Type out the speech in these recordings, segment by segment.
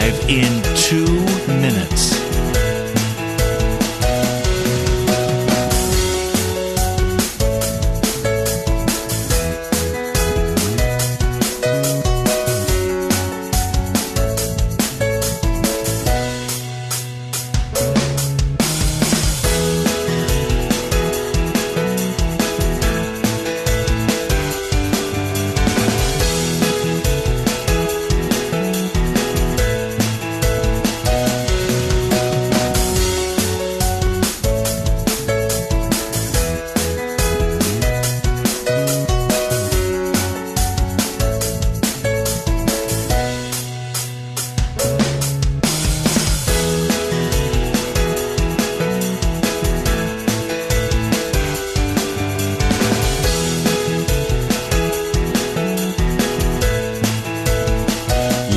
live in 2 minutes.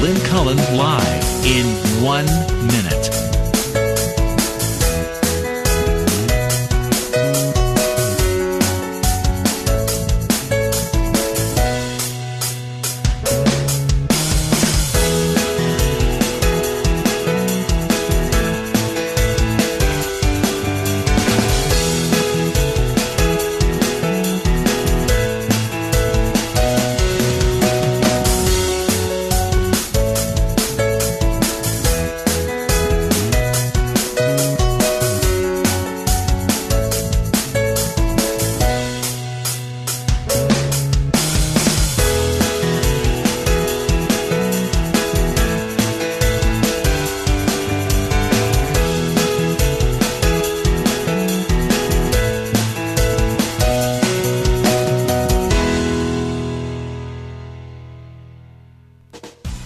Lynn Cullen live in 1 minute.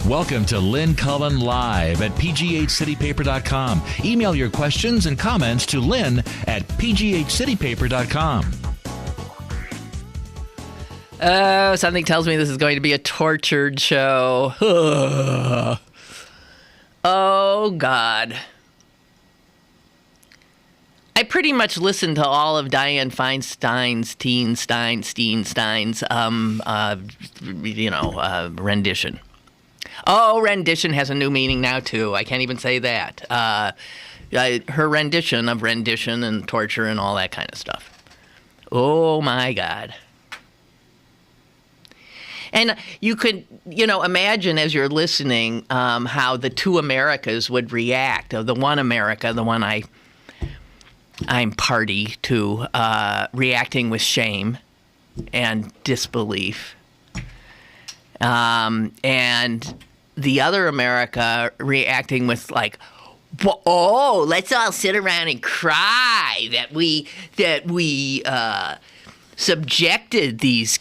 Welcome to Lynn Cullen Live at pghcitypaper.com. Email your questions and comments to Lynn at pghcitypaper.com. Oh, something tells me this is going to be a tortured show. Oh, God. I pretty much listened to all of Dianne Feinstein's rendition. Oh, rendition has a new meaning now, too. I can't even say that. Her rendition of rendition and torture and all that kind of stuff. Oh, my God. And you could, imagine as you're listening how the two Americas would react. The one America, the one I'm party to, reacting with shame and disbelief. And the other America reacting with like, oh, let's all sit around and cry that we subjected these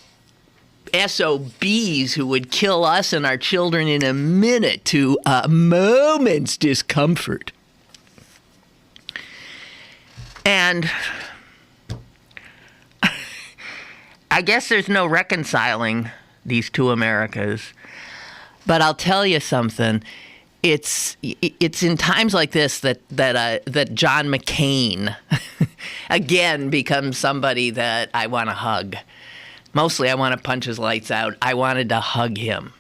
SOBs who would kill us and our children in a minute to a moment's discomfort. And I guess there's no reconciling these two Americas. But I'll tell you something. It's in times like this that John McCain again becomes somebody that I want to hug. Mostly I want to punch his lights out. I wanted to hug him.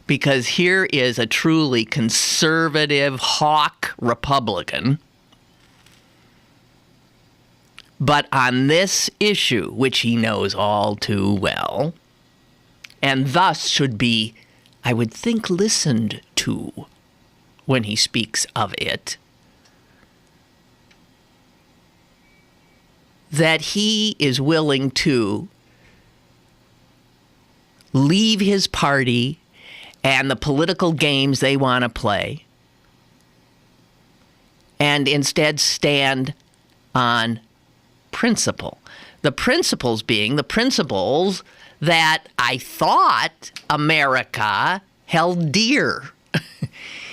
Because here is a truly conservative hawk Republican. But on this issue, which he knows all too well, and thus should be, I would think, listened to when he speaks of it, that he is willing to leave his party and the political games they want to play and instead stand on principle. The principles being the principles that I thought America held dear.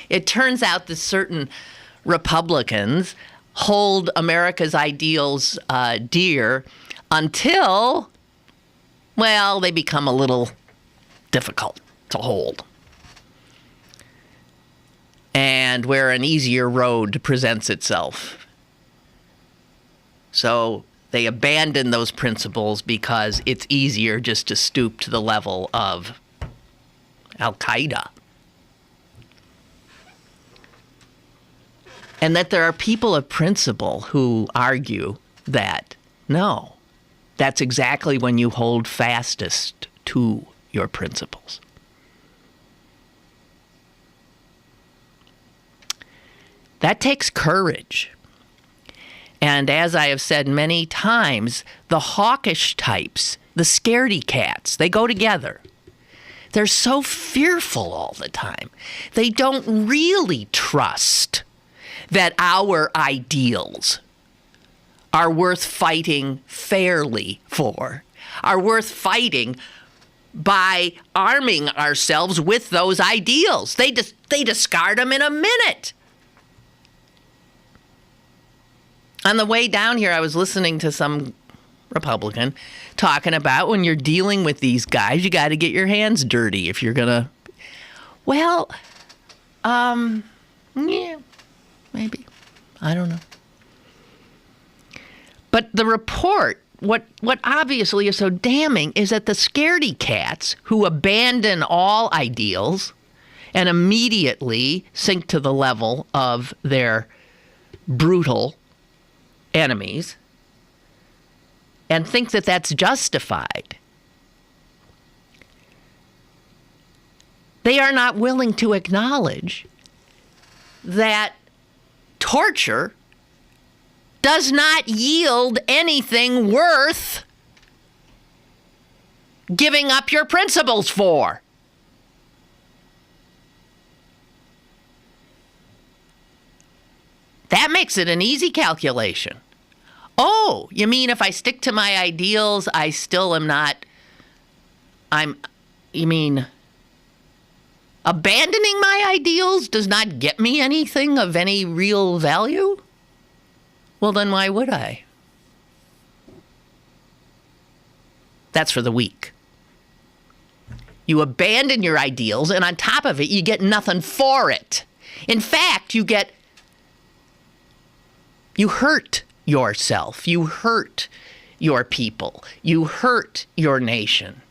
It turns out that certain Republicans hold America's ideals dear until, well, they become a little difficult to hold. And where an easier road presents itself. So they abandon those principles because it's easier just to stoop to the level of Al-Qaeda. And that there are people of principle who argue that, no, that's exactly when you hold fastest to your principles. That takes courage. And as I have said many times, the hawkish types, the scaredy cats, they go together. They're so fearful all the time. They don't really trust that our ideals are worth fighting fairly for, are worth fighting by arming ourselves with those ideals. They discard them in a minute. On the way down here, I was listening to some Republican talking about when you're dealing with these guys, you got to get your hands dirty if you're going to. Well, yeah, maybe. I don't know. But the report, what obviously is so damning is that the scaredy cats who abandon all ideals and immediately sink to the level of their brutal enemies and think that that's justified. They are not willing to acknowledge that torture does not yield anything worth giving up your principles for. That makes it an easy calculation. Oh, you mean if I stick to my ideals, I still am not, you mean abandoning my ideals does not get me anything of any real value? Well, then why would I? That's for the weak. You abandon your ideals, and on top of it, you get nothing for it. In fact, you hurt yourself. You hurt your people. You hurt your nation.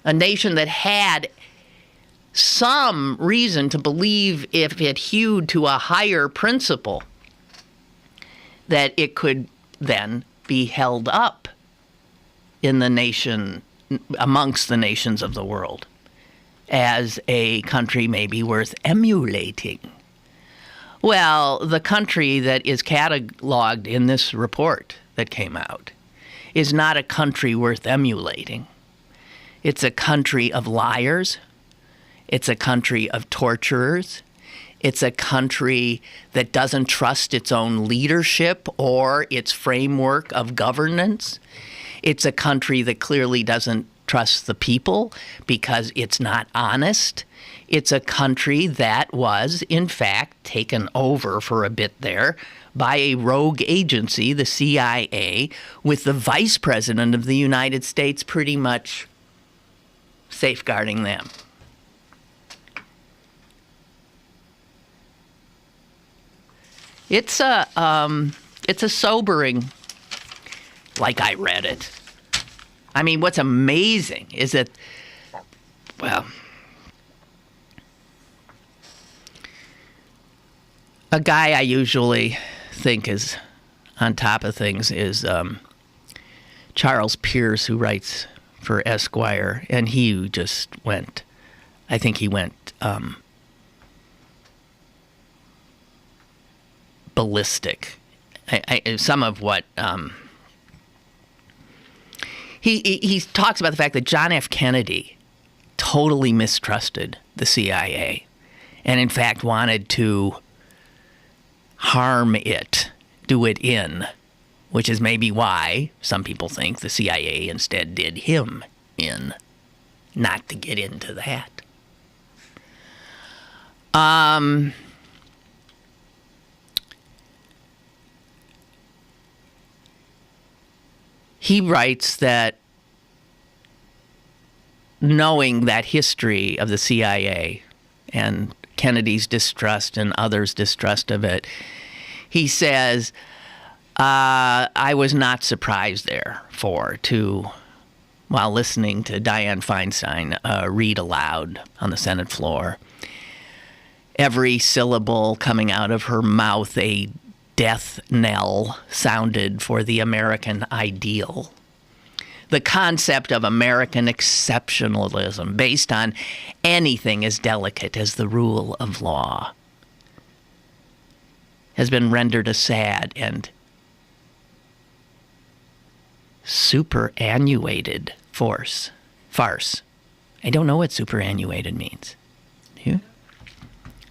A nation that had some reason to believe, if it hewed to a higher principle, that it could then be held up in the nation, amongst the nations of the world, as a country maybe worth emulating. Well, the country that is cataloged in this report that came out is not a country worth emulating. It's a country of liars. It's a country of torturers. It's a country that doesn't trust its own leadership or its framework of governance. It's a country that clearly doesn't trust the people because it's not honest. It's a country that was, in fact, taken over for a bit there by a rogue agency, the CIA, with the Vice President of the United States pretty much safeguarding them. It's a sobering, like I read it. I mean, what's amazing is that, well, a guy I usually think is on top of things is Charles Pierce, who writes for Esquire, and he just went, I think he went ballistic. Some of what he talks about the fact that John F. Kennedy totally mistrusted the CIA and in fact wanted to harm it, do it in, which is maybe why some people think the CIA instead did him in, not to get into that. He writes that knowing that history of the CIA and Kennedy's distrust and others' distrust of it, he says, I was not surprised while listening to Dianne Feinstein read aloud on the Senate floor, every syllable coming out of her mouth a death knell sounded for the American ideal. The concept of American exceptionalism based on anything as delicate as the rule of law has been rendered a sad and superannuated farce. I don't know what superannuated means. You?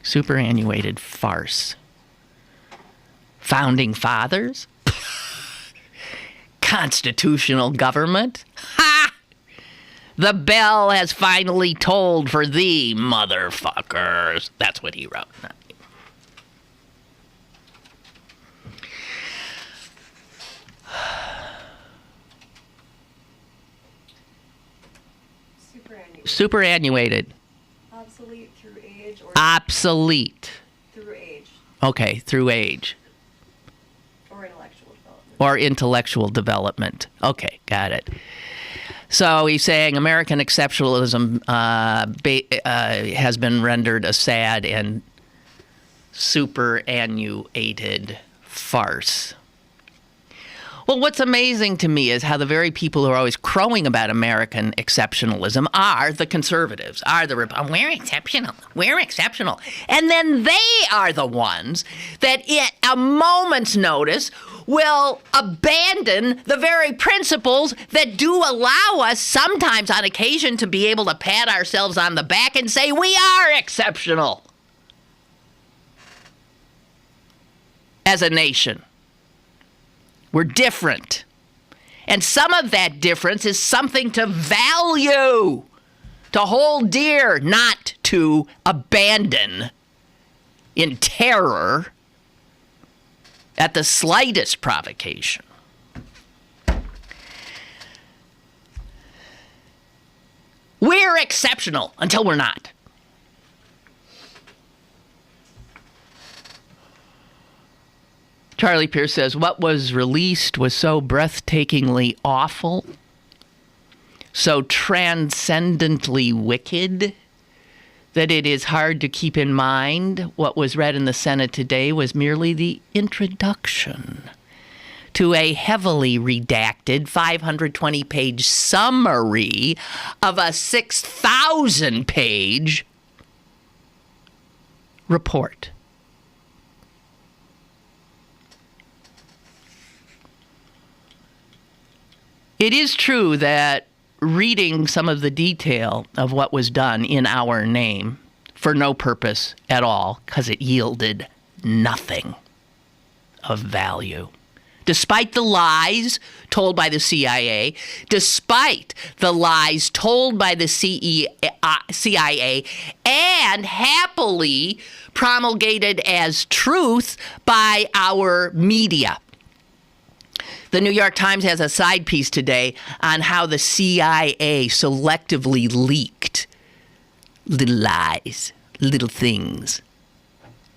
Superannuated farce. Founding fathers? Constitutional government? Ha! The bell has finally tolled for thee, motherfuckers. That's what he wrote. Superannuated. Obsolete through age or obsolete. Through age. Okay, through age. Or intellectual development. Or intellectual development. Okay, got it. So he's saying American exceptionalism has been rendered a sad and superannuated farce. Well, what's amazing to me is how the very people who are always crowing about American exceptionalism are the conservatives, are the we're exceptional, we're exceptional. And then they are the ones that at a moment's notice will abandon the very principles that do allow us sometimes on occasion to be able to pat ourselves on the back and say we are exceptional as a nation. We're different. And some of that difference is something to value, to hold dear, not to abandon in terror at the slightest provocation. We're exceptional until we're not. Charlie Pierce says, what was released was so breathtakingly awful, so transcendently wicked, that it is hard to keep in mind what was read in the Senate today was merely the introduction to a heavily redacted 520-page summary of a 6,000-page report. It is true that reading some of the detail of what was done in our name for no purpose at all, because it yielded nothing of value. Despite the lies told by the CIA, despite the lies told by the CIA, and happily promulgated as truth by our media. The New York Times has a side piece today on how the CIA selectively leaked little lies, little things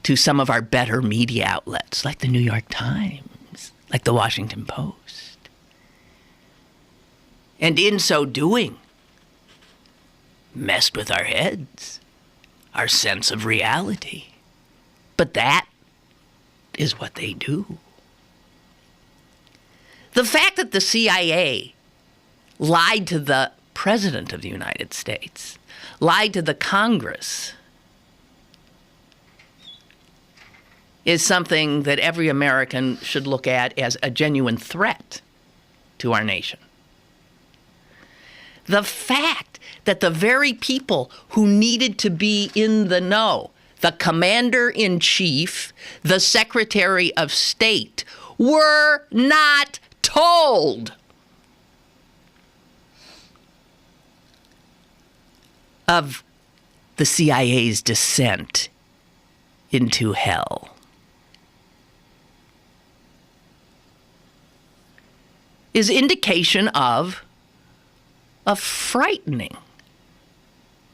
to some of our better media outlets, like the New York Times, like the Washington Post. And in so doing, messed with our heads, our sense of reality. But that is what they do. The fact that the CIA lied to the President of the United States, lied to the Congress, is something that every American should look at as a genuine threat to our nation. The fact that the very people who needed to be in the know, the Commander-in-Chief, the Secretary of State, were not told of the CIA's descent into hell is indication of a frightening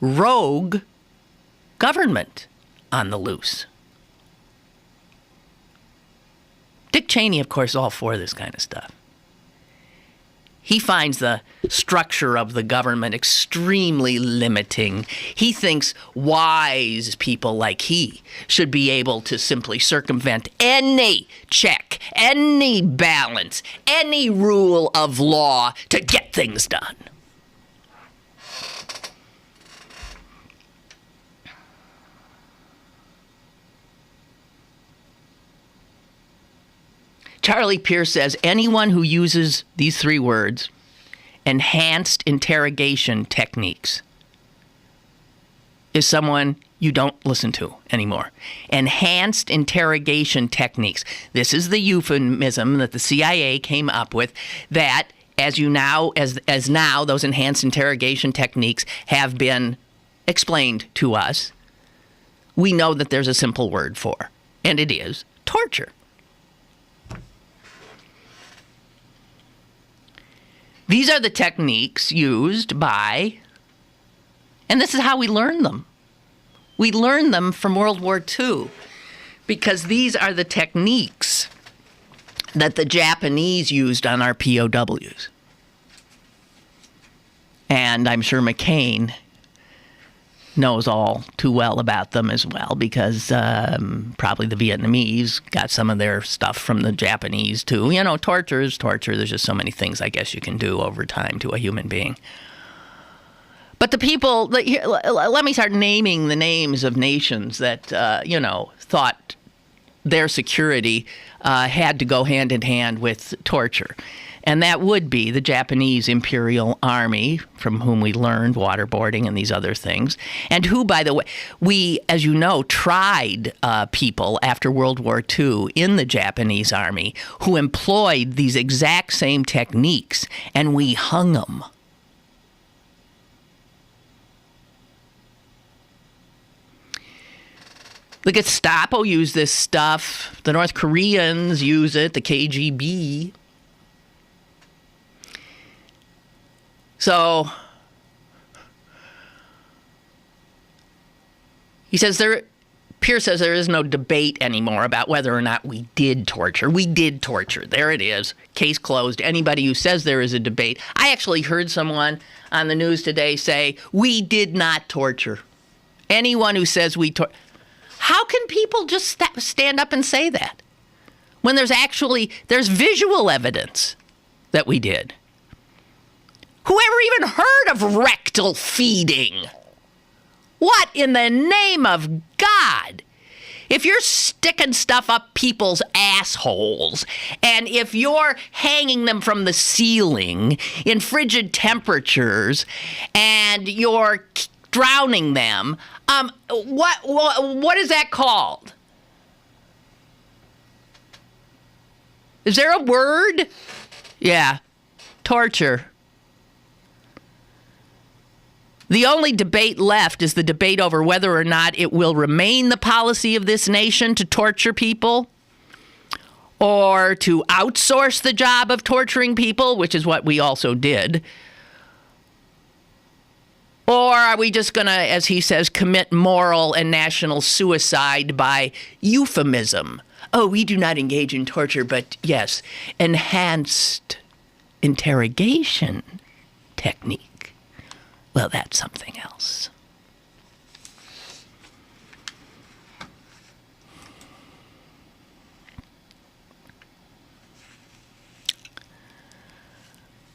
rogue government on the loose. Dick Cheney, of course, all for this kind of stuff. He finds the structure of the government extremely limiting. He thinks wise people like he should be able to simply circumvent any check, any balance, any rule of law to get things done. Charlie Pierce says anyone who uses these three words, enhanced interrogation techniques, is someone you don't listen to anymore. Enhanced interrogation techniques. This is the euphemism that the CIA came up with that as now those enhanced interrogation techniques have been explained to us. We know that there's a simple word for, and it is torture. These are the techniques used by, and this is how we learn them. We learn them from World War II because these are the techniques that the Japanese used on our POWs. And I'm sure McCain knows all too well about them as well because probably the Vietnamese got some of their stuff from the Japanese too. You know, torture is torture. There's just so many things I guess you can do over time to a human being. But the people, let me start naming the names of nations that, thought their security had to go hand in hand with torture. And that would be the Japanese Imperial Army, from whom we learned waterboarding and these other things, and who, by the way, we, as you know, tried people after World War II in the Japanese Army who employed these exact same techniques, and we hung them. The Gestapo used this stuff. The North Koreans use it, the KGB. So he says Pierce says there is no debate anymore about whether or not we did torture. We did torture. There it is. Case closed. Anybody who says there is a debate. I actually heard someone on the news today say, we did not torture. Anyone who says we torture. How can people just stand up and say that when there's visual evidence that we did? Whoever even heard of rectal feeding? What in the name of God? If you're sticking stuff up people's assholes, and if you're hanging them from the ceiling in frigid temperatures, and you're drowning them, what is that called? Is there a word? Yeah, torture. The only debate left is the debate over whether or not it will remain the policy of this nation to torture people or to outsource the job of torturing people, which is what we also did. Or are we just going to, as he says, commit moral and national suicide by euphemism? Oh, we do not engage in torture, but yes, enhanced interrogation technique. Well, that's something else.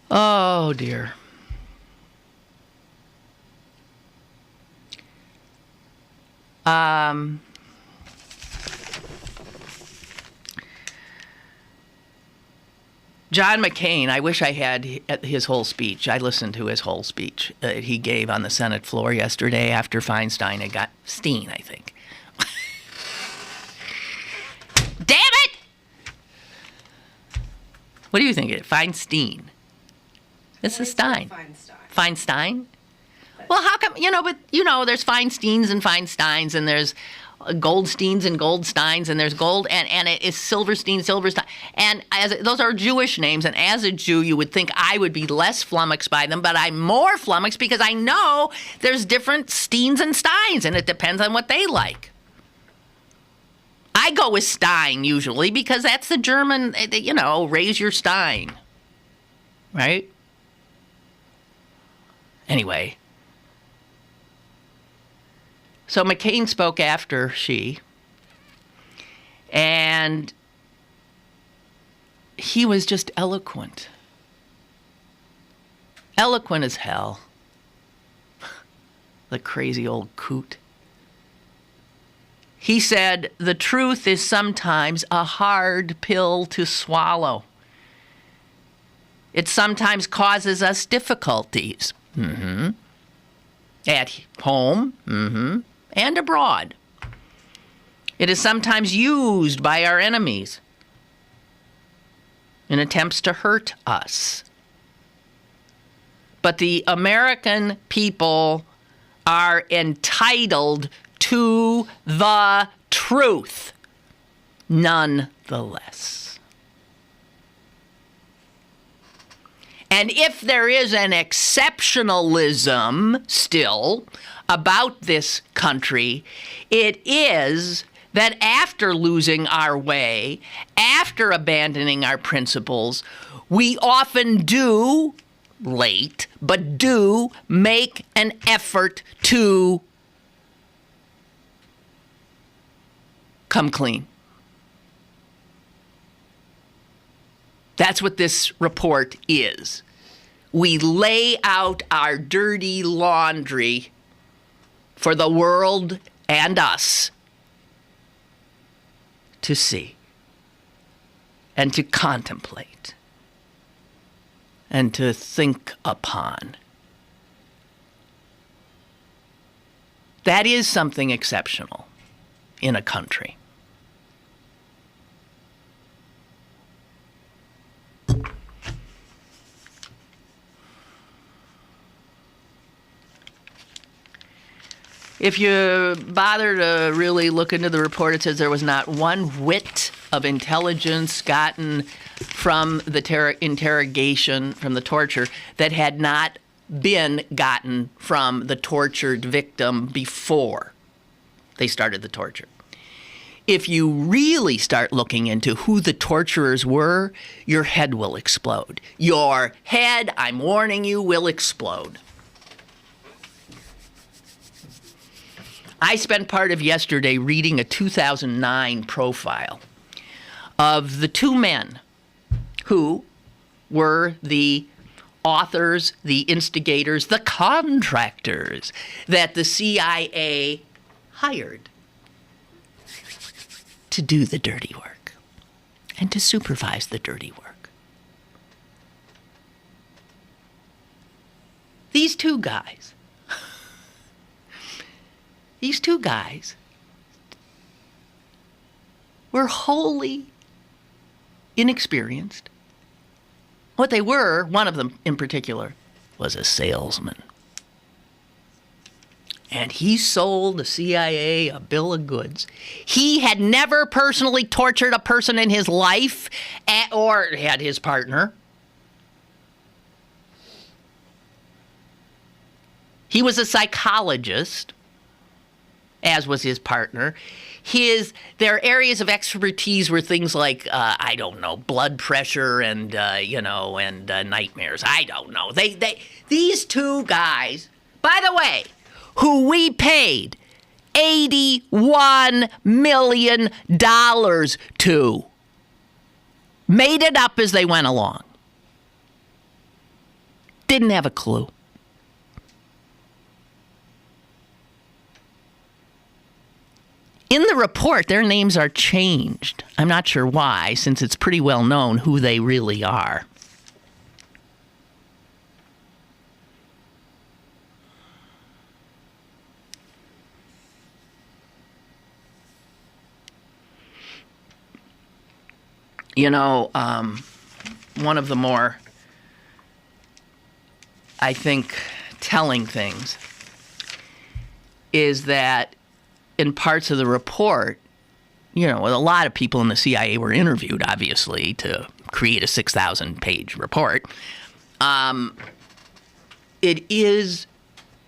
Oh, dear. John McCain, I wish I had his whole speech. I listened to his whole speech that he gave on the Senate floor yesterday after Feinstein had got Steen, I think. Damn it! What do you think? Feinstein. This is Stein. Feinstein? Well, how come, there's Feinsteins and Feinsteins, and there's Goldsteins and Goldsteins, and there's Gold, and it is Silverstein. And those are Jewish names, and as a Jew, you would think I would be less flummoxed by them, but I'm more flummoxed because I know there's different Steins and Steins, and it depends on what they like. I go with Stein usually because that's the German, raise your Stein, right? Anyway, so McCain spoke after she, and he was just eloquent. Eloquent as hell. The crazy old coot. He said, the truth is sometimes a hard pill to swallow. It sometimes causes us difficulties. At home, and abroad. It is sometimes used by our enemies in attempts to hurt us. But the American people are entitled to the truth, nonetheless. And if there is an exceptionalism still about this country, it is that after losing our way, after abandoning our principles, we often do, late, but do make an effort to come clean. That's what this report is. We lay out our dirty laundry for the world and us to see and to contemplate and to think upon. That is something exceptional in a country. If you bother to really look into the report, it says there was not one whit of intelligence gotten from the interrogation, from the torture, that had not been gotten from the tortured victim before they started the torture. If you really start looking into who the torturers were, your head will explode. Your head, I'm warning you, will explode. I spent part of yesterday reading a 2009 profile of the two men who were the authors, the instigators, the contractors that the CIA hired to do the dirty work and to supervise the dirty work. These two guys were wholly inexperienced. What they were, one of them in particular, was a salesman. And he sold the CIA a bill of goods. He had never personally tortured a person in his life, or had his partner. He was a psychologist, as was his partner. Their areas of expertise were things like, blood pressure and nightmares. I don't know. These two guys, by the way, who we paid $81 million to, made it up as they went along. Didn't have a clue. In the report, their names are changed. I'm not sure why, since it's pretty well known who they really are. One of the more, I think, telling things is that in parts of the report, a lot of people in the CIA were interviewed, obviously, to create a 6,000-page report. It is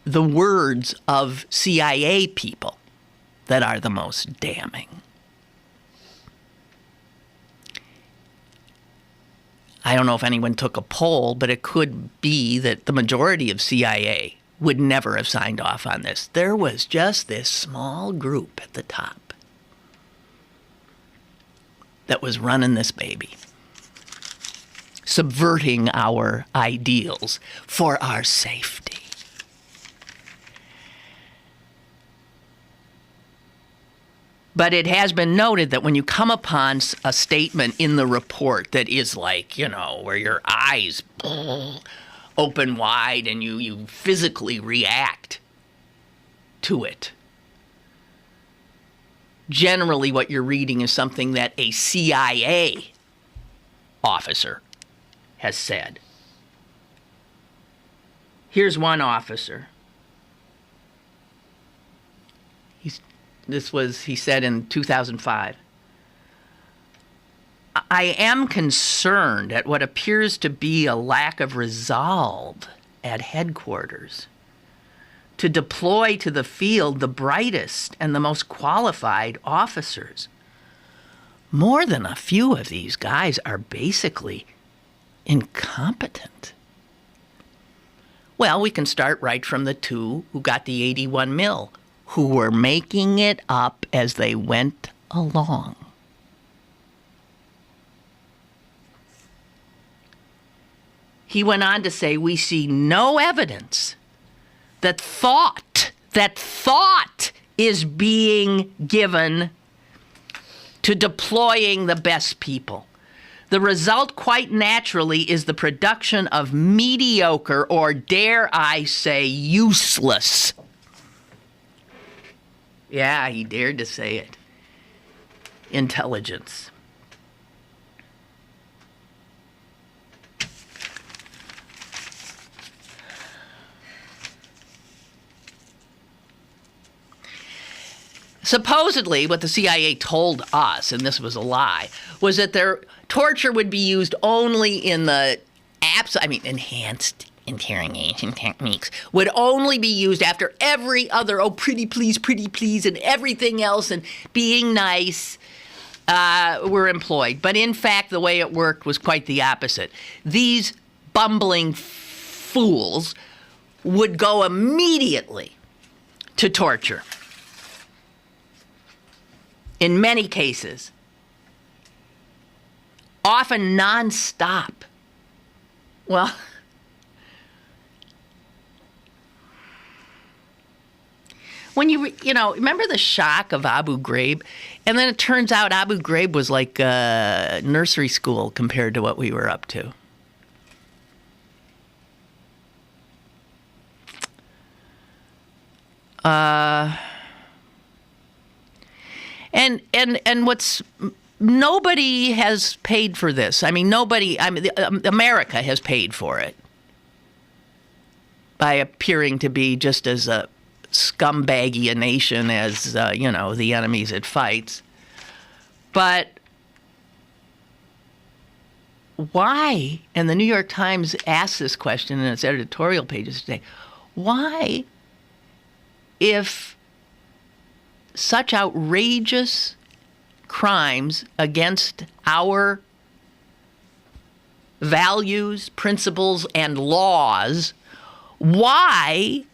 the words of CIA people that are the most damning. I don't know if anyone took a poll, but it could be that the majority of CIA would never have signed off on this. There was just this small group at the top that was running this baby, subverting our ideals for our safety. But it has been noted that when you come upon a statement in the report that is like, where your eyes open wide and you physically react to it, generally what you're reading is something that a CIA officer has said. Here's one officer. He said in 2005, I am concerned at what appears to be a lack of resolve at headquarters to deploy to the field the brightest and the most qualified officers. More than a few of these guys are basically incompetent. Well, we can start right from the two who got the 81 mil, who were making it up as they went along. He went on to say, we see no evidence that thought is being given to deploying the best people. The result, quite naturally, is the production of mediocre, or dare I say, useless. Yeah, he dared to say it. Intelligence. Supposedly, what the CIA told us, and this was a lie, was that their torture would be used only in the enhanced interrogation techniques, would only be used after every other, pretty please, and everything else, and being nice were employed. But in fact, the way it worked was quite the opposite. These bumbling fools would go immediately to torture. In many cases, often nonstop. Well, when remember the shock of Abu Ghraib? And then it turns out Abu Ghraib was like nursery school compared to what we were up to. And what's nobody has paid for this. America has paid for it by appearing to be just as a scumbaggy a nation as the enemies it fights. But why? And the New York Times asked this question in its editorial pages today. Why, if such outrageous crimes against our values, principles, and laws, why,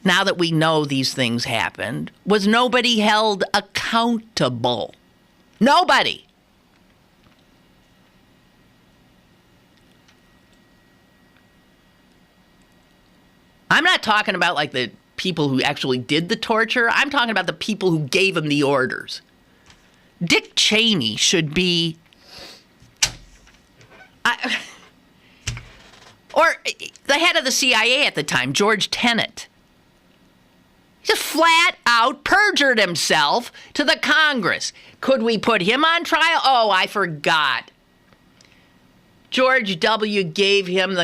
now that we know these things happened, was nobody held accountable? Nobody. I'm not talking about like the people who actually did the torture. I'm talking about the people who gave him the orders. Dick Cheney should be... or the head of the CIA at the time, George Tenet. He just flat out perjured himself to the Congress. Could we put him on trial? Oh, I forgot. George W. gave him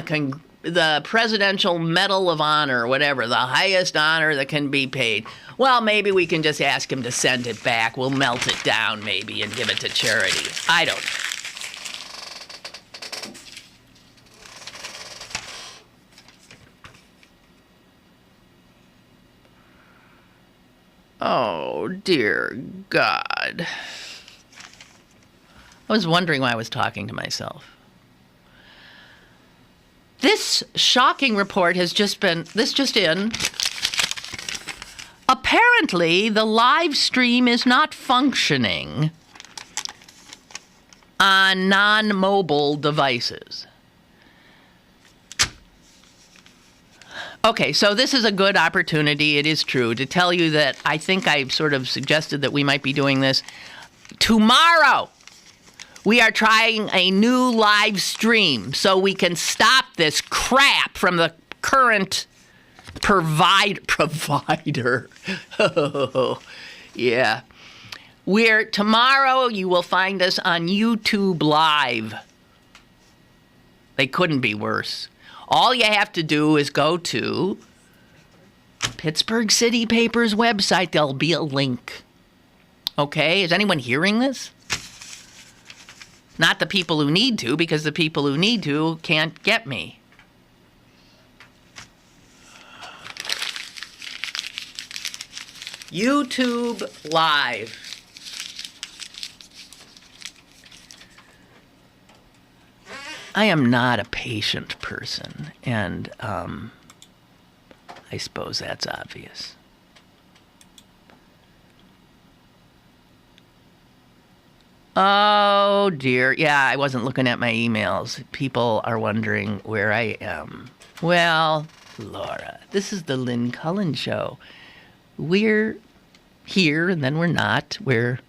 the Presidential Medal of Honor, whatever, the highest honor that can be paid. Well, maybe we can just ask him to send it back. We'll melt it down, maybe, and give it to charity. I don't know. Oh, dear God. I was wondering why I was talking to myself. This shocking report has just in. Apparently, the live stream is not functioning on non-mobile devices. Okay, so this is a good opportunity, it is true, to tell you that I think I sort of suggested that we might be doing this tomorrow. We are trying a new live stream so we can stop this crap from the current provider. Oh, yeah. Tomorrow you will find us on YouTube Live. They couldn't be worse. All you have to do is go to Pittsburgh City Paper's website. There'll be a link. Okay? Is anyone hearing this? Not the people who need to, because the people who need to can't get me. YouTube Live. I am not a patient person, and I suppose that's obvious. Oh, dear. Yeah, I wasn't looking at my emails. People are wondering where I am. Well, Laura, this is the Lynn Cullen Show. We're here, and then we're not. We're...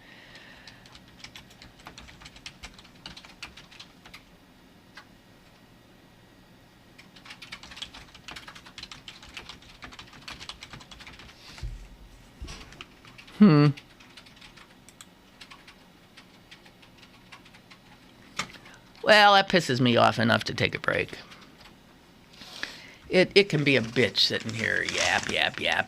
Well, that pisses me off enough to take a break. It can be a bitch sitting here yap,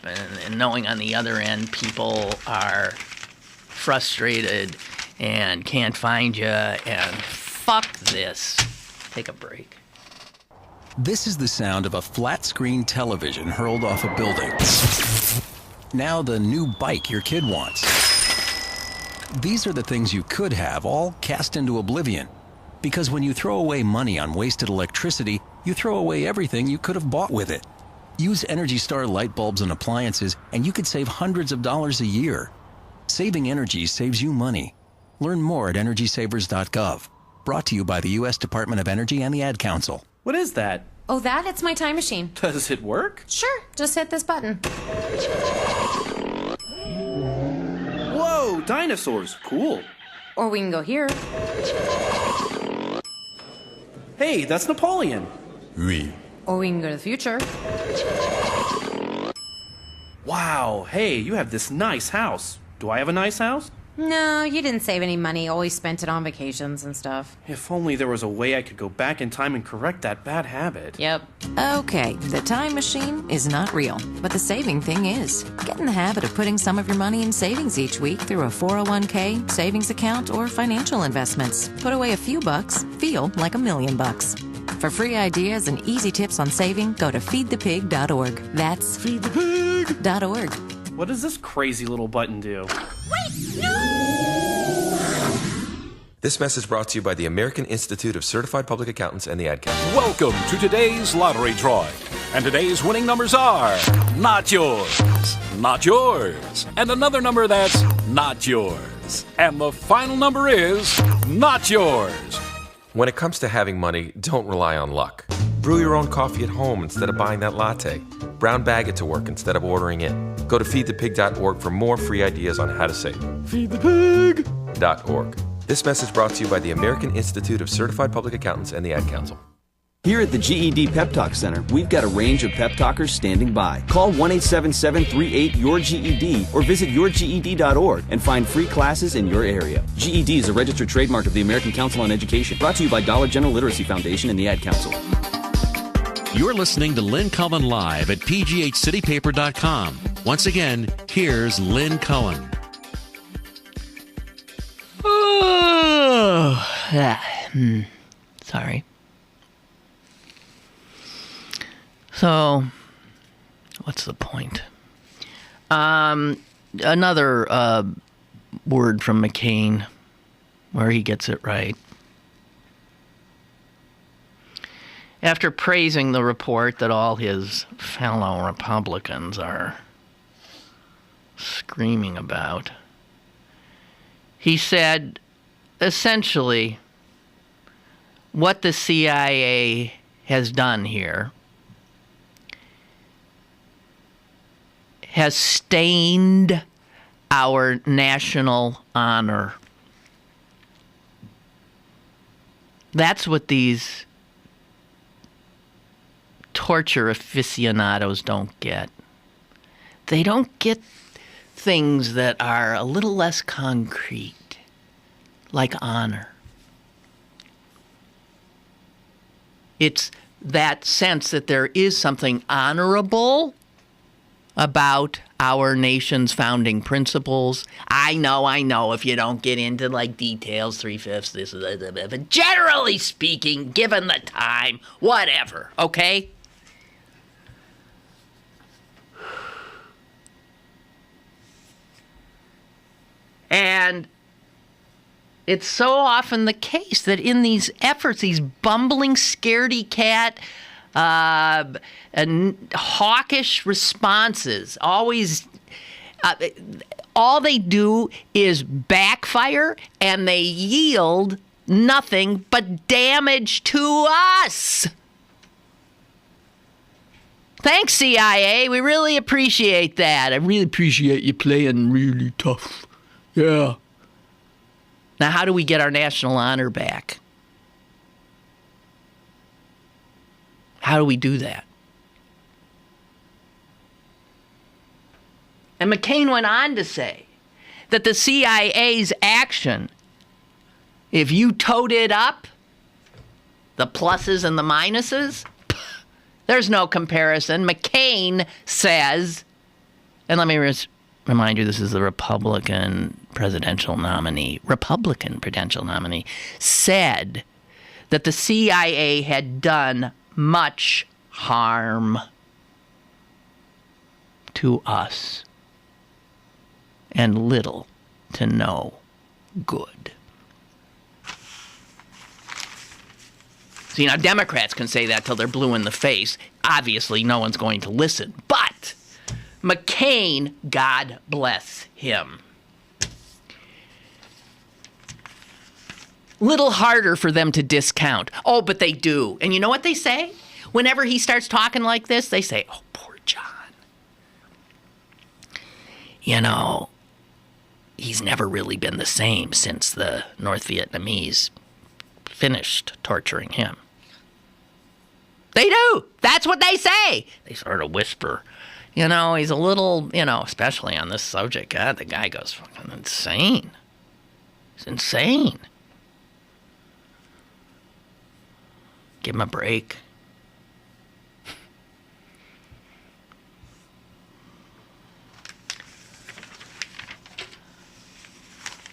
and knowing on the other end people are frustrated and can't find you, and fuck this. Take a break. This is the sound of a flat-screen television hurled off a building. Now the new bike your kid wants. These are the things you could have, all cast into oblivion. Because when you throw away money on wasted electricity, you throw away everything you could have bought with it. Use Energy Star light bulbs and appliances, and you could save hundreds of dollars a year. Saving energy saves you money. Learn more at EnergySavers.gov. Brought to you by the U.S. Department of Energy and the Ad Council. What is that? Oh, it's my time machine. Does it work? Sure, just hit this button. Whoa, dinosaurs. Cool. Or we can go here. Hey, that's Napoleon. Oui. Or we can go to the future. Wow, hey, you have this nice house. Do I have a nice house? No, you didn't save any money, always spent it on vacations and stuff. If only there was a way I could go back in time and correct that bad habit. Yep. Okay, the time machine is not real, but the saving thing is. Get in the habit of putting some of your money in savings each week through a 401k, savings account, or financial investments. Put away a few bucks, feel like $1 million. For free ideas and easy tips on saving, go to feedthepig.org. That's feedthepig.org. What does this crazy little button do? This message brought to you by the American Institute of Certified Public Accountants and the Ad Council. Welcome to today's lottery drawing. And today's winning numbers are not yours, not yours, and another number that's not yours. And the final number is not yours. When it comes to having money, don't rely on luck. Brew your own coffee at home instead of buying that latte. Brown bag it to work instead of ordering it. Go to feedthepig.org for more free ideas on how to save. Feedthepig.org. This message brought to you by the American Institute of Certified Public Accountants and the Ad Council. Here at the GED Pep Talk Center, we've got a range of pep talkers standing by. Call 1-877-38-YOUR-GED or visit yourged.org and find free classes in your area. GED is a registered trademark of the American Council on Education. Brought to you by Dollar General Literacy Foundation and the Ad Council. You're listening to Lynn Cullen Live at pghcitypaper.com. Once again, here's Lynn Cullen. Sorry. So, what's the point? Another word from McCain where he gets it right. after praising the report that all his fellow Republicans are screaming about, he said, essentially, what the CIA has done here has stained our national honor. That's what these torture aficionados don't get. They don't get things that are a little less concrete, like honor. It's that sense that there is something honorable about our nation's founding principles. I know, if you don't get into like details, 3/5, this is, but generally speaking, given the time, whatever, okay? And it's so often the case that in these efforts, these bumbling, scaredy cat, and hawkish responses, always, all they do is backfire, and they yield nothing but damage to us. Thanks, CIA. We really appreciate that. I really appreciate you playing really tough. Yeah. Now, how do we get our national honor back? How do we do that? And McCain went on to say that the CIA's action, if you toed it up, the pluses and the minuses, there's no comparison. McCain says, and let me remind you, this is the Republican presidential nominee, said that the CIA had done much harm to us and little to no good. See, now Democrats can say that till they're blue in the face. Obviously, no one's going to listen. But McCain, God bless him. Little harder for them to discount. Oh, but they do. And you know what they say? Whenever he starts talking like this, they say, oh, poor John. You know, he's never really been the same since the North Vietnamese finished torturing him. They do. That's what they say. They sort of whisper. You know, he's a little, especially on this subject. God, the guy goes fucking insane. He's insane. Give him a break.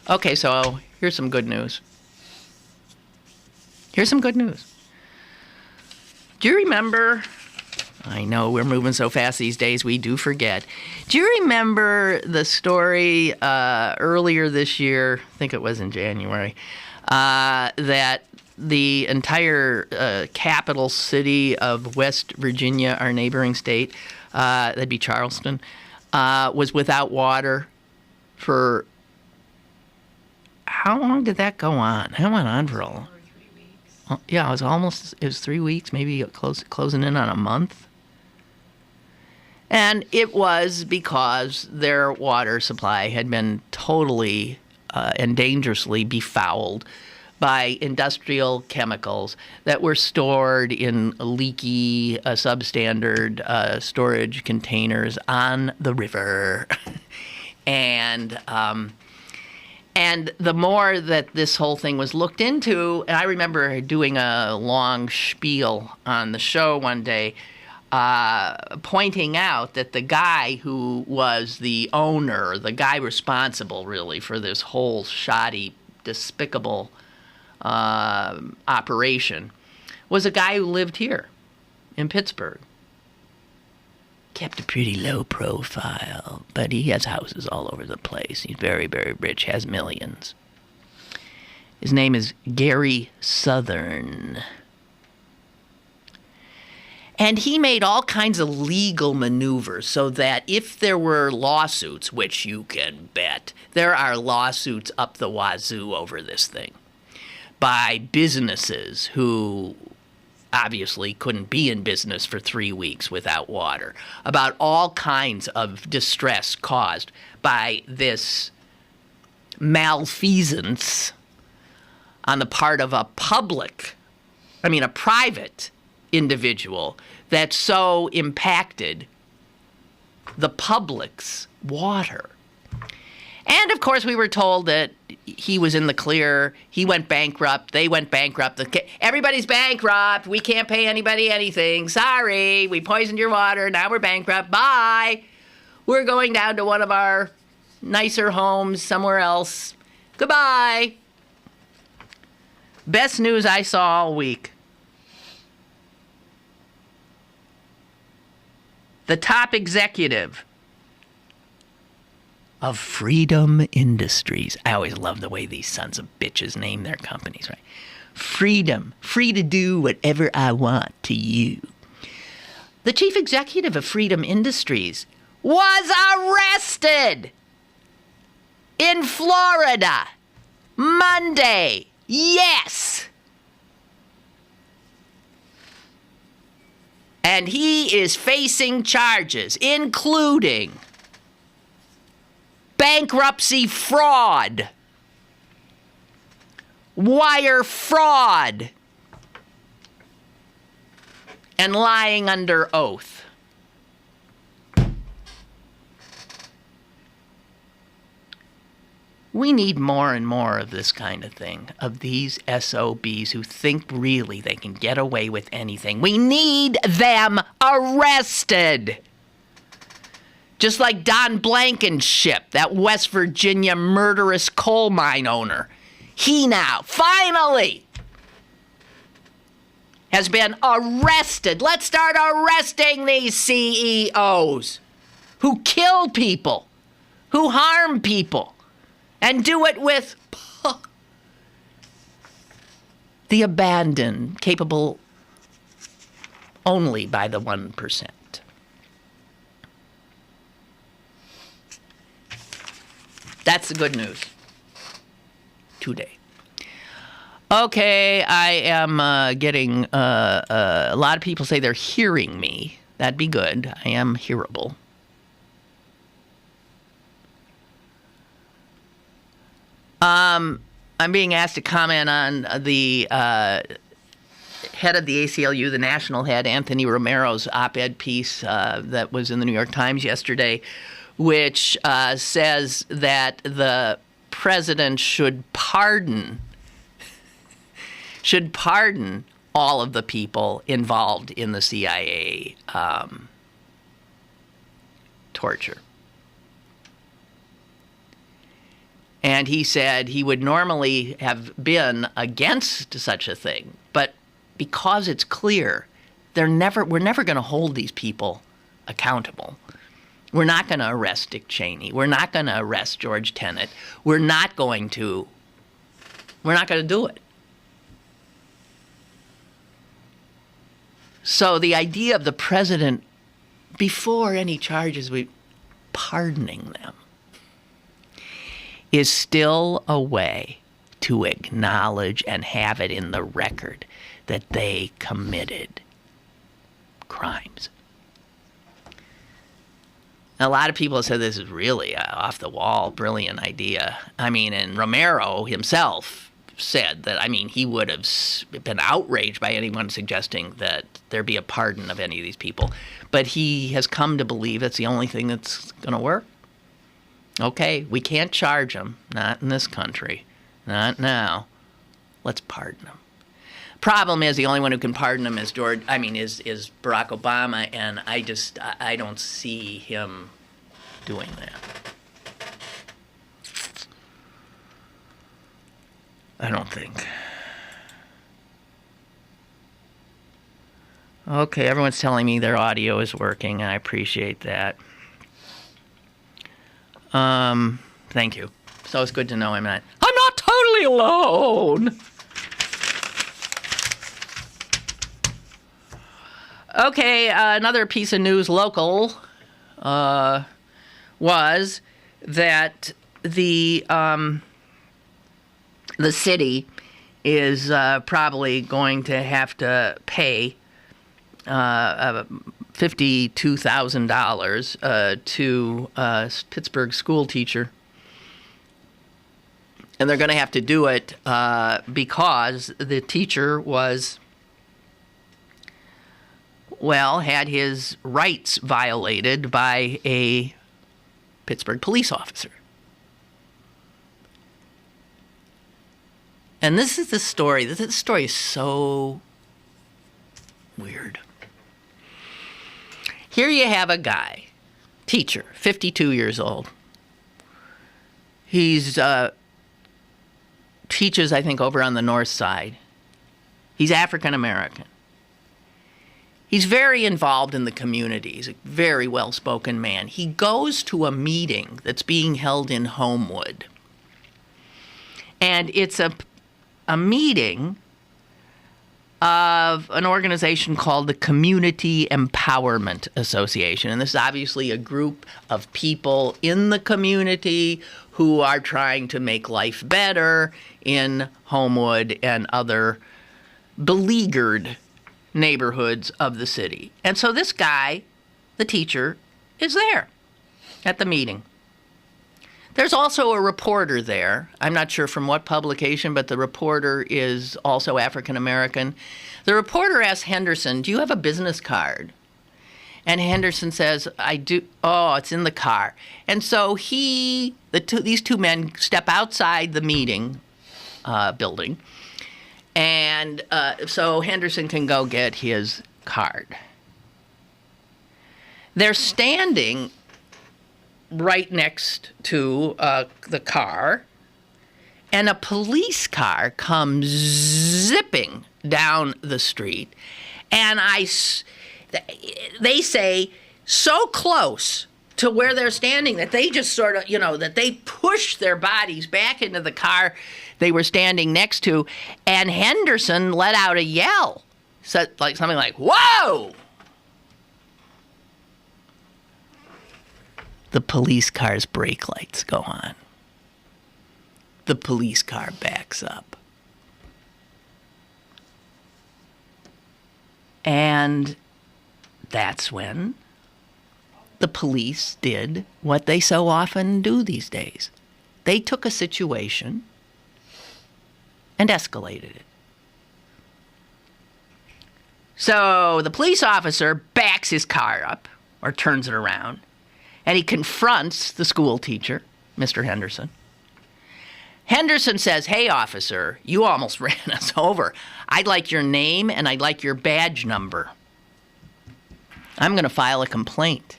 Okay, so here's some good news. Do you remember? I know we're moving so fast these days, we do forget. Do you remember the story earlier this year, I think it was in January, that the entire capital city of West Virginia, our neighboring state, that'd be Charlestown, was without water for... How long did that go on? That went on for a long... Yeah, it was 3 weeks, maybe closing in on a month. And it was because their water supply had been totally and dangerously befouled by industrial chemicals that were stored in leaky, substandard storage containers on the river. And the more that this whole thing was looked into, and I remember doing a long spiel on the show one day, pointing out that the guy who was the owner, the guy responsible really for this whole shoddy, despicable operation, was a guy who lived here in Pittsburgh. Kept a pretty low profile, but he has houses all over the place. He's very, very rich, has millions. His name is Gary Southern. And he made all kinds of legal maneuvers so that if there were lawsuits, which you can bet, there are lawsuits up the wazoo over this thing, by businesses who obviously couldn't be in business for 3 weeks without water, about all kinds of distress caused by this malfeasance on the part of a private individual that so impacted the public's water. And, of course, we were told that he was in the clear. He went bankrupt. They went bankrupt. Everybody's bankrupt. We can't pay anybody anything. Sorry, we poisoned your water. Now we're bankrupt. Bye. We're going down to one of our nicer homes somewhere else. Goodbye. Best news I saw all week. The top executive of Freedom Industries. I always love the way these sons of bitches name their companies, right? Freedom. Free to do whatever I want to you. The chief executive of Freedom Industries was arrested in Florida Monday. Yes. And he is facing charges, including bankruptcy fraud, wire fraud, and lying under oath. We need more and more of this kind of thing, of these SOBs who think really they can get away with anything. We need them arrested. Just like Don Blankenship, that West Virginia murderous coal mine owner. He now, finally, has been arrested. Let's start arresting these CEOs who kill people, who harm people, and do it with the abandon capable only by the 1%. That's the good news today. Okay, I am getting a lot of people say they're hearing me. That'd be good. I am hearable. I'm being asked to comment on the head of the ACLU, the national head, Anthony Romero's op-ed piece that was in the New York Times yesterday, which says that the president should pardon all of the people involved in the CIA torture. And he said he would normally have been against such a thing, but because it's clear, we're never going to hold these people accountable. We're not going to arrest Dick Cheney. We're not going to arrest George Tenet. We're not going to do it. So the idea of the president, before any charges, pardoning them, is still a way to acknowledge and have it in the record that they committed crimes. A lot of people have said this is really off-the-wall, brilliant idea. And Romero himself said that, he would have been outraged by anyone suggesting that there be a pardon of any of these people. But he has come to believe it's the only thing that's going to work. Okay, we can't charge them. Not in this country. Not now. Let's pardon them. Problem is, the only one who can pardon them is Barack Obama, and I don't see him doing that. I don't think. Okay, everyone's telling me their audio is working, and I appreciate that. Thank you. So it's good to know I'm not totally alone. Okay, another piece of news local was that the city is probably going to have to pay $52,000 to a Pittsburgh school teacher. And they're going to have to do it because the teacher had his rights violated by a Pittsburgh police officer. And this is the story. This story is so weird. Here you have a guy, teacher, 52 years old. He's teaches, I think, over on the north side. He's African American. He's very involved in the community. He's a very well-spoken man. He goes to a meeting that's being held in Homewood. And it's a meeting of an organization called the Community Empowerment Association. And this is obviously a group of people in the community who are trying to make life better in Homewood and other beleaguered neighborhoods of the city. And so this guy, the teacher, is there at the meeting. There's also a reporter there. I'm not sure from what publication, but the reporter is also African American. The reporter asks Henderson, "Do you have a business card?" And Henderson says, "I do." "Oh, it's in the car." And so these two men step outside the meeting building, and so Henderson can go get his card. They're standing right next to the car, and a police car comes zipping down the street, and they say so close to where they're standing that they just sort of, that they push their bodies back into the car they were standing next to, and Henderson let out a yell, something like, "Whoa!" The police car's brake lights go on. The police car backs up. And that's when the police did what they so often do these days. They took a situation and escalated it. So the police officer backs his car up, or turns it around, and he confronts the school teacher, Mr. Henderson. Henderson says, "Hey, officer, you almost ran us over. I'd like your name and I'd like your badge number. I'm going to file a complaint."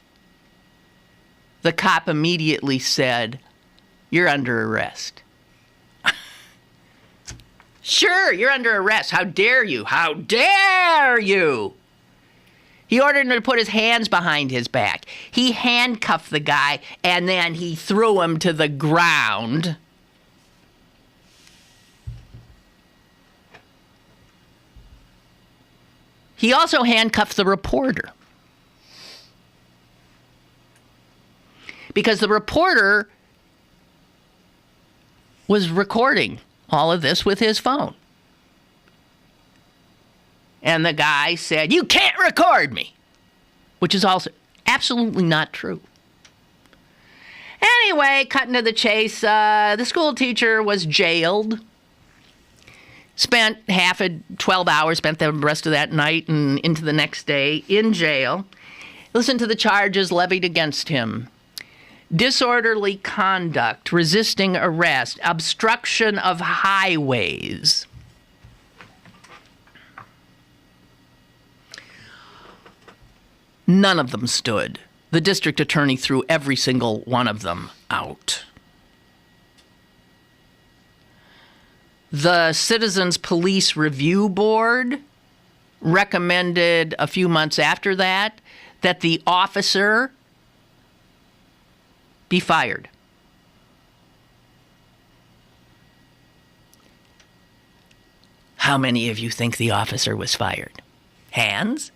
The cop immediately said, "You're under arrest." "Sure, you're under arrest. How dare you? How dare you?" He ordered him to put his hands behind his back. He handcuffed the guy, and then he threw him to the ground. He also handcuffed the reporter, because the reporter was recording all of this with his phone. And the guy said, "You can't record me," which is also absolutely not true. Anyway, cutting to the chase, the school teacher was jailed. Spent 12 hours, spent the rest of that night and into the next day in jail. Listen to the charges levied against him: disorderly conduct, resisting arrest, obstruction of highways. None of them stood. The district attorney threw every single one of them out. The Citizens Police Review Board recommended a few months after that the officer be fired. How many of you think the officer was fired? Hands?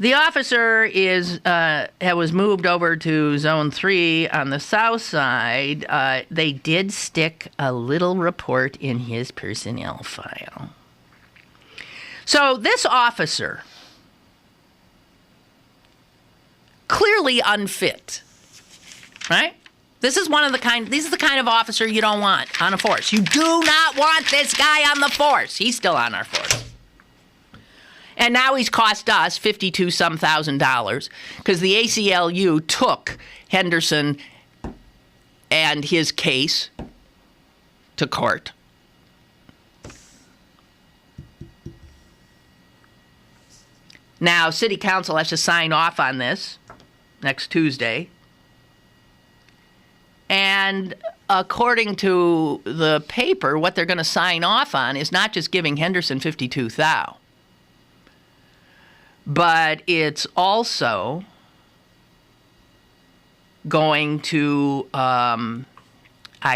The officer was moved over to Zone 3 on the south side. They did stick a little report in his personnel file. So this officer, clearly unfit, right? This is the kind of officer you don't want on a force. You do not want this guy on the force. He's still on our force. And now he's cost us $52-some thousand because the ACLU took Henderson and his case to court. Now, City Council has to sign off on this next Tuesday. And according to the paper, what they're going to sign off on is not just giving Henderson $52,000. But it's also going to, I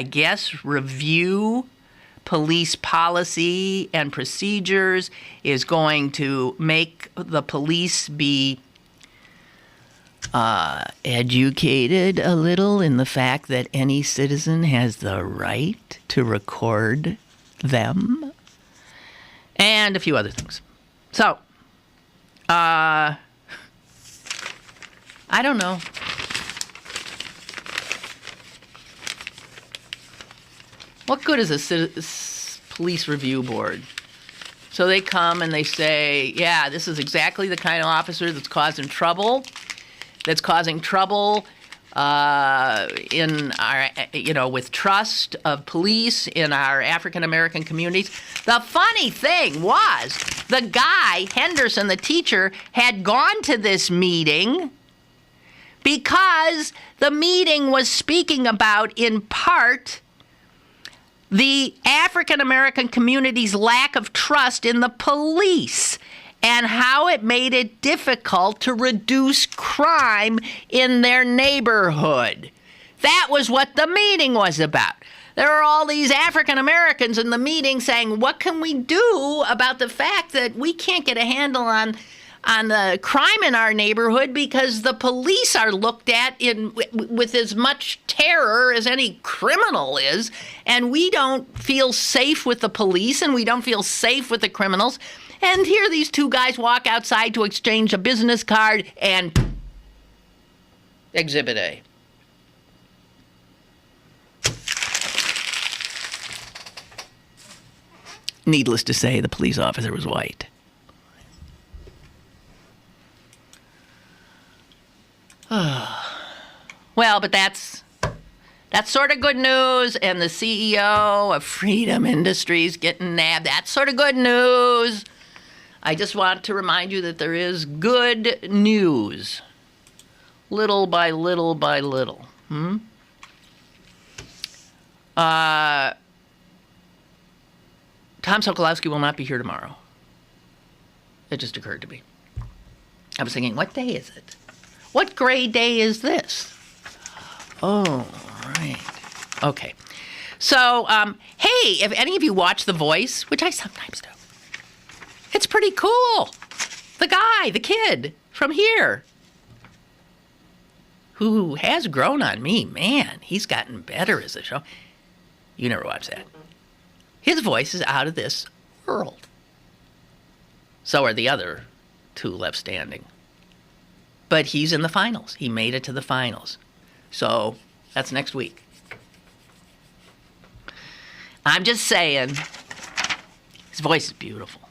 guess, review police policy and procedures, is going to make the police be educated a little in the fact that any citizen has the right to record them, and a few other things. So, I don't know. What good is a police review board? So they come and they say, yeah, this is exactly the kind of officer that's causing trouble in our, with trust of police in our African American communities. The funny thing was, the guy, Henderson, the teacher, had gone to this meeting because the meeting was speaking about, in part, the African American community's lack of trust in the police and how it made it difficult to reduce crime in their neighborhood. That was what the meeting was about. There are all these African Americans in the meeting saying, what can we do about the fact that we can't get a handle on the crime in our neighborhood because the police are looked at with as much terror as any criminal is, and we don't feel safe with the police and we don't feel safe with the criminals. And here these two guys walk outside to exchange a business card and Exhibit A. Needless to say, the police officer was white. Well, but that's sort of good news, and the CEO of Freedom Industries getting nabbed. That's sort of good news. I just want to remind you that there is good news. Little by little by little. Tom Sokolowski will not be here tomorrow. It just occurred to me. I was thinking, what day is it? What gray day is this? Oh, right. Okay. So, hey, if any of you watch The Voice, which I sometimes do, it's pretty cool. The kid from here, who has grown on me, man, he's gotten better as a show. You never watched that. His voice is out of this world. So are the other two left standing. But he's in the finals. He made it to the finals. So that's next week. I'm just saying, his voice is beautiful.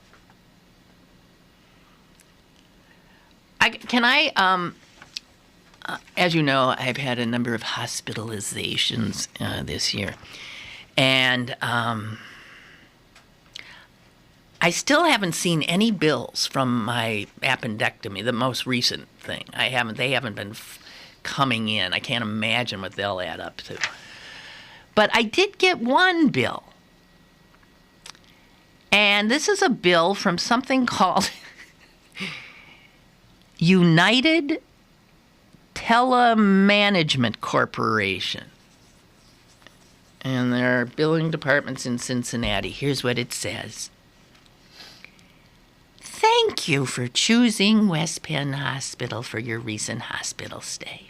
As you know, I've had a number of hospitalizations this year. And I still haven't seen any bills from my appendectomy, the most recent thing. They haven't been coming in. I can't imagine what they'll add up to. But I did get one bill. And this is a bill from something called United Telemanagement Corporation. And there are billing departments in Cincinnati. Here's what it says. Thank you for choosing West Penn Hospital for your recent hospital stay.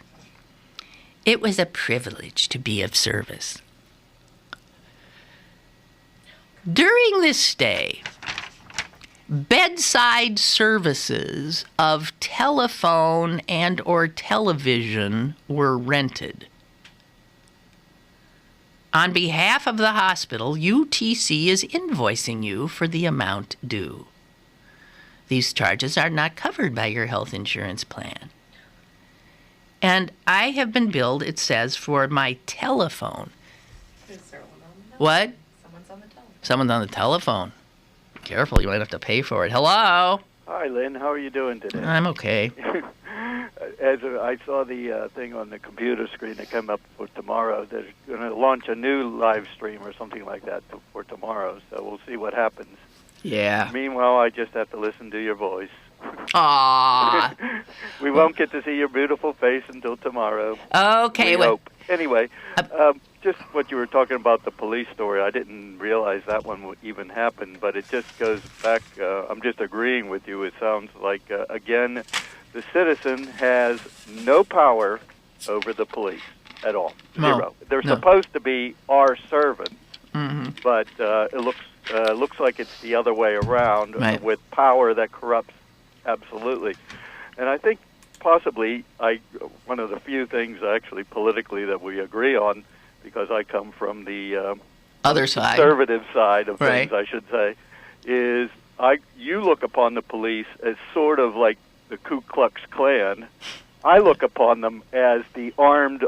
It was a privilege to be of service. During this stay, bedside services of telephone and or television were rented. On behalf of the hospital, UTC is invoicing you for the amount due. These charges are not covered by your health insurance plan. And I have been billed, it says, for my telephone. Is there one on the What? Someone's on the telephone. Someone's on the telephone. Careful, you might have to pay for it. Hello? Hi, Lynn. How are you doing today? I'm okay. I saw the thing on the computer screen that came up for tomorrow. They're going to launch a new live stream or something like that for tomorrow, so we'll see what happens. Yeah. Meanwhile, I just have to listen to your voice. Aww. We won't get to see your beautiful face until tomorrow. Okay. We hope. Anyway, just what you were talking about, the police story, I didn't realize that one would even happen, but it just goes back, I'm just agreeing with you. It sounds like, again, the citizen has no power over the police at all. Zero. No. They're supposed to be our servants, but it looks like it's the other way around, right, with power that corrupts absolutely. And I think possibly one of the few things actually politically that we agree on, because I come from the other side, conservative side of things, right, I should say, is you look upon the police as sort of like the Ku Klux Klan. I look upon them as an armed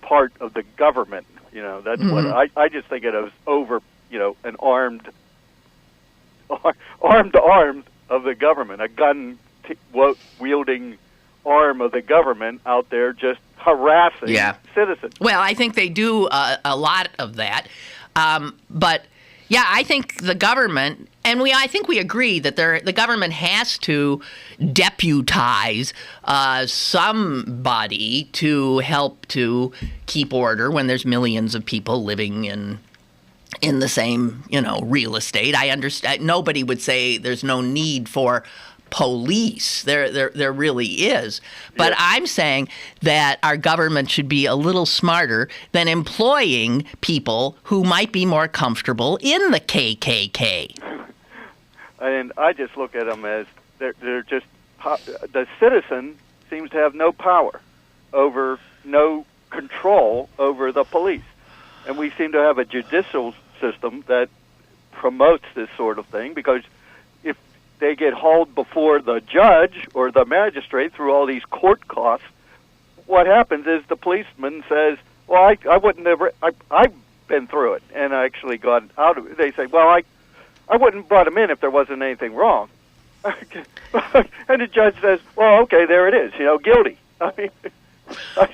part of the government. You know, that's what I just think of as over, an armed arm of the government, a gun wielding arm of the government out there just harassing citizens. Well, I think they do a lot of that. But, yeah, I think the government, and I think we agree that the government has to deputize somebody to help to keep order when there's millions of people living in the same, real estate. I understand. Nobody would say there's no need for police. There really is. But I'm saying that our government should be a little smarter than employing people who might be more comfortable in the KKK. And I just look at them as they're just, the citizen seems to have no power no control over the police. And we seem to have a judicial system that promotes this sort of thing, because if they get hauled before the judge or the magistrate through all these court costs, what happens is the policeman says, well, I wouldn't have, I've been through it and I actually got out of it. They say, well, I wouldn't have brought him in if there wasn't anything wrong. And the judge says, well, okay, there it is, guilty. I mean,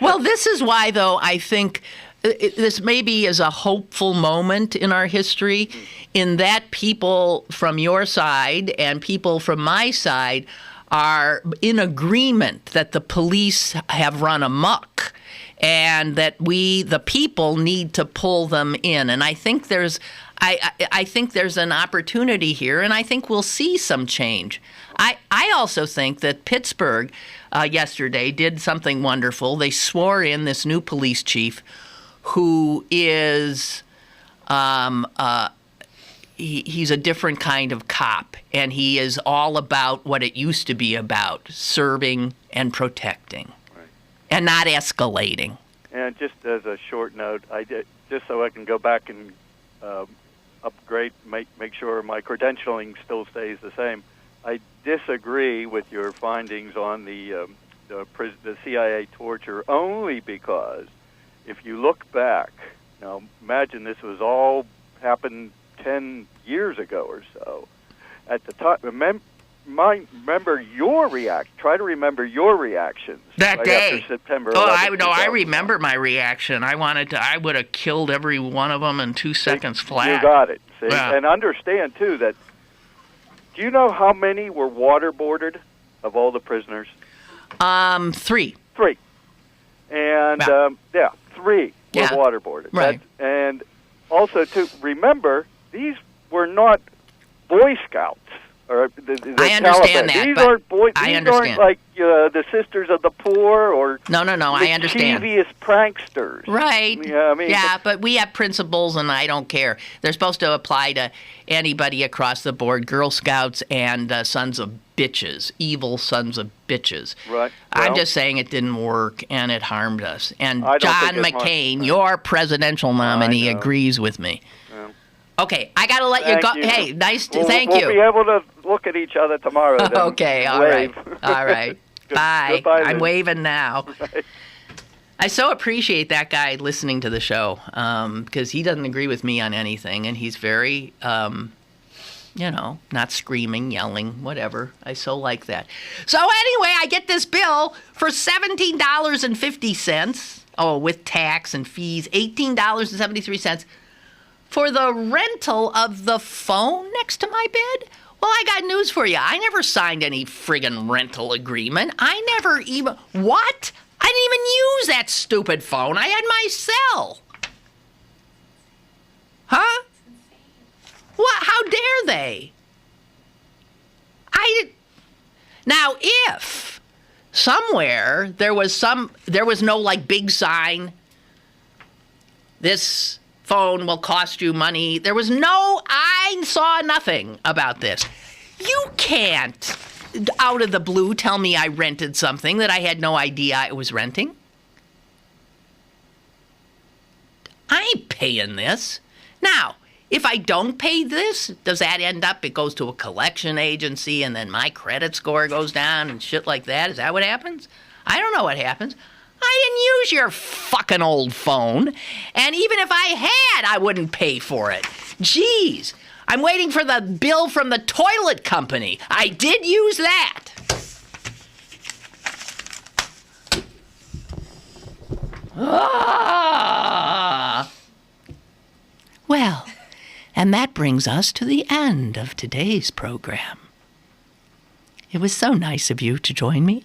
well, this is why, though, I think this maybe is a hopeful moment in our history, in that people from your side and people from my side are in agreement that the police have run amok and that we, the people, need to pull them in. And I think there's an opportunity here, and I think we'll see some change. I also think that Pittsburgh yesterday did something wonderful. They swore in this new police chief who is he's a different kind of cop, and he is all about what it used to be about, serving and protecting, right, and not escalating. And just as a short note, just so I can go back and upgrade, make sure my credentialing still stays the same, I disagree with your findings on the CIA torture, only because if you look back, now imagine this was all happened 10 years ago or so. At the time, remember your try to remember your reactions that right day. After September 11th. I I remember my reaction. I would have killed every one of them in 2 seconds flat. You got it. See? Yeah. And understand too that. Do you know how many were waterboarded of all the prisoners? 3. 3. And 3 were waterboarded. Right. And also to remember, these were not Boy Scouts. Or the I understand Taliban. that. These but aren't boys. I These understand. aren't like the Sisters of the Poor or No, I understand. mischievous pranksters. Right. Yeah, I mean, yeah, but we have principles, and I don't care. They're supposed to apply to anybody across the board, Girl Scouts and sons of bitches, evil sons of bitches. Right. I'm Well, just saying it didn't work, and it harmed us. And I don't John think it must. McCain, your presidential nominee, know. agrees with me. Yeah. Okay, I got to let you Thank go. you. Hey, nice to We'll thank you. We'll be able to look at each other tomorrow. Then. Okay, all Wave. right. All right. Bye. Goodbye, I'm Lynn. waving now. Right. I so appreciate that guy listening to the show because he doesn't agree with me on anything, and he's very, not screaming, yelling, whatever. I so like that. So anyway, I get this bill for $17.50. Oh, with tax and fees, $18.73 for the rental of the phone next to my bed. Well, I got news for you. I never signed any friggin' rental agreement. I never even... What? I didn't even use that stupid phone. I had my cell. Huh? What? How dare they? Now, if somewhere there was no like big sign, this phone will cost you money. I saw nothing about this. You can't, out of the blue, tell me I rented something that I had no idea I was renting. I ain't paying this. Now, if I don't pay this, does that end up, it goes to a collection agency and then my credit score goes down and shit like that? Is that what happens? I don't know what happens. I didn't use your fucking old phone. And even if I had, I wouldn't pay for it. Jeez. I'm waiting for the bill from the toilet company. I did use that. Well, and that brings us to the end of today's program. It was so nice of you to join me.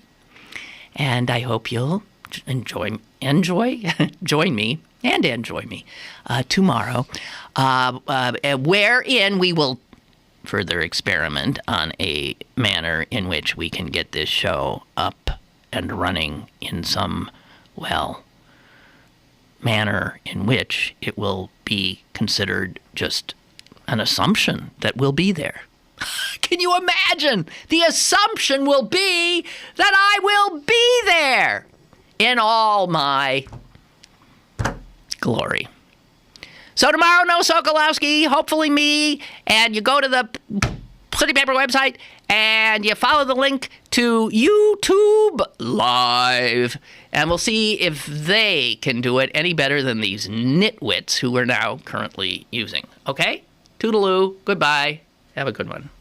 And I hope you'll join me tomorrow, wherein we will further experiment on a manner in which we can get this show up and running in some, manner in which it will be considered just an assumption that we'll be there. Can you imagine? The assumption will be that I will be there in all my glory. So tomorrow, no Sokolowski, hopefully me, and you go to the City Paper website and you follow the link to YouTube Live, and we'll see if they can do it any better than these nitwits who we're now currently using. Okay? Toodaloo. Goodbye. Have a good one.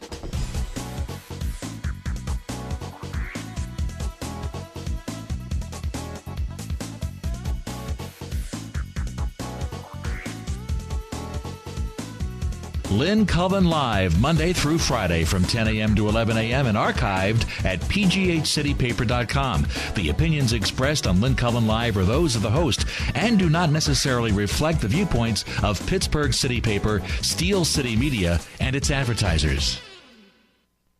Lynn Cullen Live, Monday through Friday from 10 a.m. to 11 a.m. and archived at pghcitypaper.com. The opinions expressed on Lynn Cullen Live are those of the host and do not necessarily reflect the viewpoints of Pittsburgh City Paper, Steel City Media, and its advertisers.